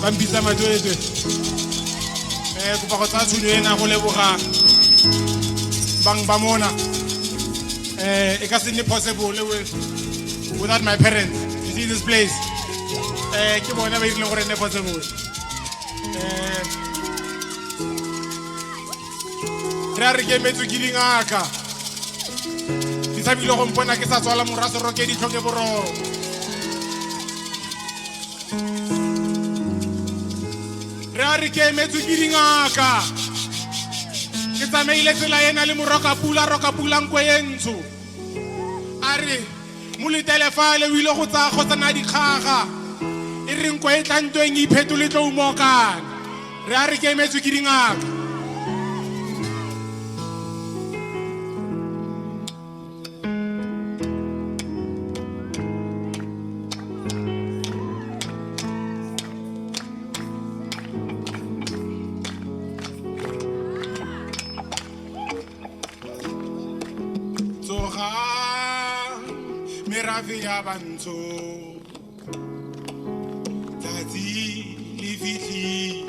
Pampisa matwetwe kopa go tsaya tshwano ena go leboga bang ba mona it can't possible without my parents. You see this place ke bona ba irile gore ne possible re ke metso ke dingaka di tshabile go mpona ke sa tswala moraso roke di tlhoke boroko re ke metso ke dingaka ke tsamaile tsela ena le moroka pula nkwe yentsho a re mo le telefale o ile go tsa gotsana dikgaga e reng kwa e tlantweng e phetole tlo umokana re ke metso ke dingaka ya bantsho tsatsi le fitlhile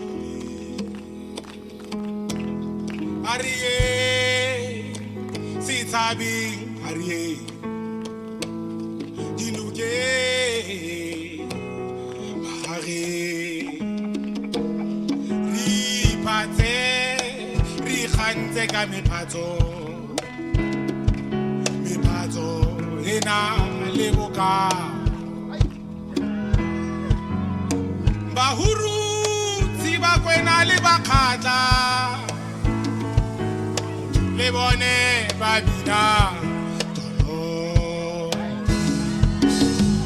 a re se tshabeng a re dinuke bagage re ipatse re gantse ka mephatso ena le boka bahuru tsiba kwena le bakhatla le bone ba bina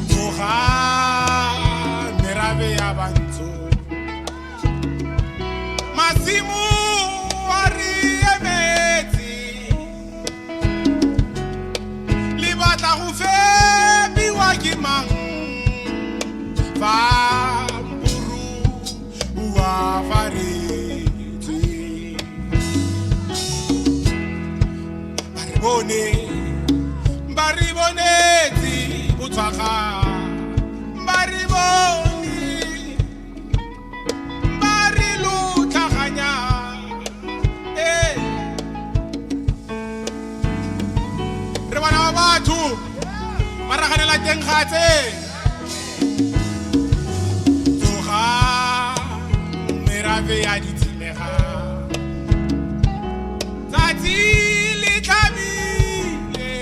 tloga merabe ya bantsho masimo a re emetse le batla go fepiwa ke mang fa buru wa faretse bari bonetse botswaga bari lutlhaganya re bana ba batho ba raganela teng gatse tsoga merabe ya ditshelega tsatsi le tlhabile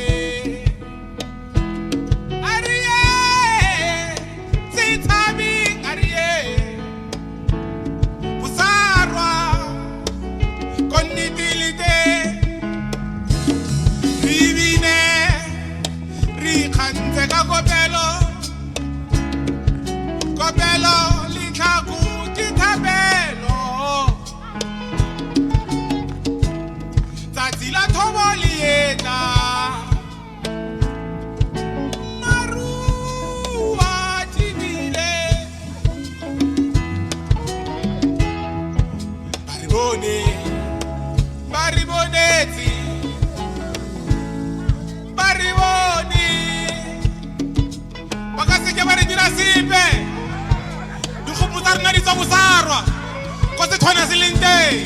arie se tshabing arie busarwa konnitilite ribine ri khantse ka kopelo litlhaku ke thabelo tsatsi la thobo lietla marua tibile baribonetsi bariboni baka se ke ba re dira sepe dikgopo tsa rena di tsa bosarwa ko se tshwana se leng teng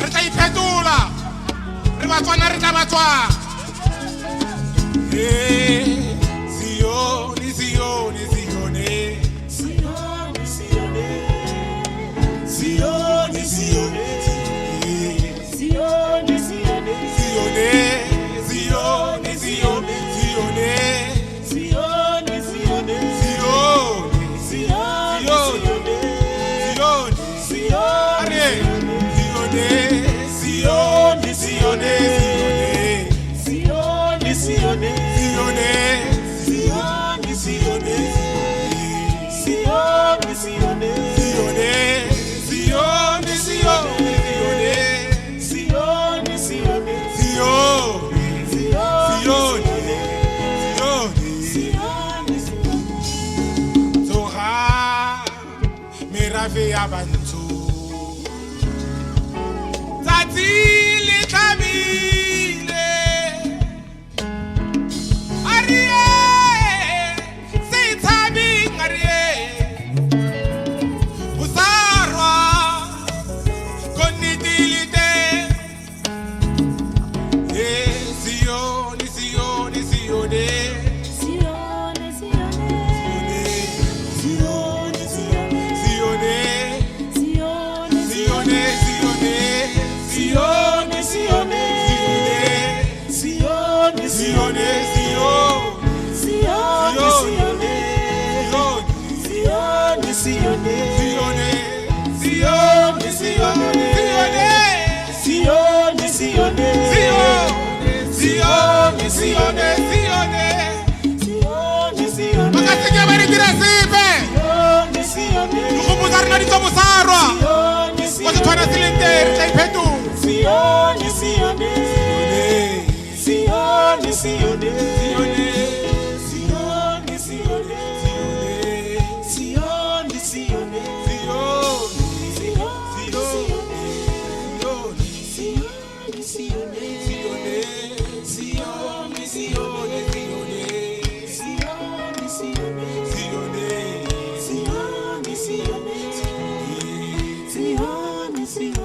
re tla iphetola re batswana re tla batswana Sione, Sione, Sione, Sione, Sione, Sione, Sione, Sione, Sione, Sione, Sione, Sione, Sione, Sione, ya bantu tsatsi le tlhabile arie se tshabing Sione, Sione, Sione, Sione, Sione, Sione, Sione, Makasinya bari dirasipe. Nukumuzar na dito musarwa. Wasa twana silenter kay petu. Sione, Sione, Sione, Sione, Sione, Sione, Sione, Sione, Sione, Sione,